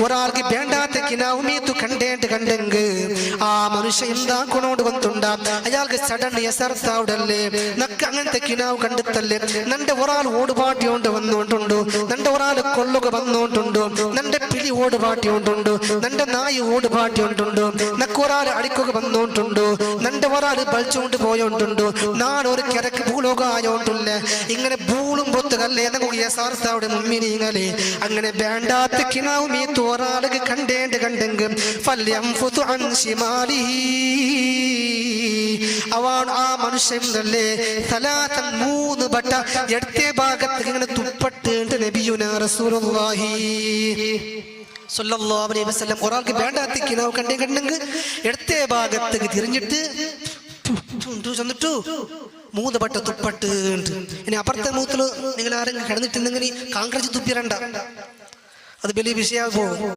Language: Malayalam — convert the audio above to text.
ഒരാൾക്ക് വേണ്ടാത്ത കിനാവ് മീത്തു കണ്ടെങ്കിൽ ആ മനുഷ്യ എന്താ കൊണ്ടോട് വന്നുണ്ടാ അയാൾക്ക് സഡൻ എസർത്താവിടല്ലേ നക്ക് അങ്ങനത്തെ കിനാവ് കണ്ടെത്തല്ലേ നന്റെ ഒരാൾ ഓടുപാട്ടിയോണ്ട് വന്നോണ്ടുണ്ടോ നന്റെ ഒരാൾ കൊള്ളുക വന്നോണ്ടുണ്ടോ നന്റെ പിലി ഓടുപാട്ടിയോണ്ടുണ്ടോ നന്റെ നായി ഓടുപാട്ടിയോണ്ടുണ്ടോ നക്ക് ഒരാൾ അടിക്കുക വന്നോണ്ടുണ്ടോ നന്റെ ഒരാൾ ബളിച്ചുകൊണ്ട് പോയോണ്ടുണ്ടോ നാടൊരു കിഴക്ക് ഭൂലോക ആയോണ്ടില്ല ഇങ്ങനെ ഭൂളും പൊത്തുകല്ലേ നമുക്ക് യഥാർത്ഥയുടെ മുമ്മിനീങ്ങളെ അങ്ങനെ വേണ്ടാത്ത കിനാവും ഈ തോറാളുക കണ്ടെങ്കിൽ അവൻ ആ മനുഷ്യനല്ലേ സലാത്തൻ 3 ബട്ട ഇടത്തെ ഭാഗത്ത് ഇങ്ങനെ തുപ്പട്ട് നബിയുനാ റസൂലുള്ളാഹി സ്വല്ലല്ലാഹു അലൈഹി വസല്ലം ഒരാൾക്ക് വേണ്ടാത്ത കിനാവ് കണ്ടെങ്കിൽ ഇടത്തെ ഭാഗത്തേക്ക് തിരിഞ്ഞിട്ട് ചെന്നിട്ടു 3 ബട്ട തുപ്പട്ട്. ഇനി അപ്പുറത്തെ മൂത്തില് നിങ്ങൾ ആരെങ്കിലും കിടന്നിട്ടുണ്ടെങ്കിൽ കാങ്ക്രച്ച് തുപ്പിരണ്ട, അത് വലിയ വിഷയമാകും.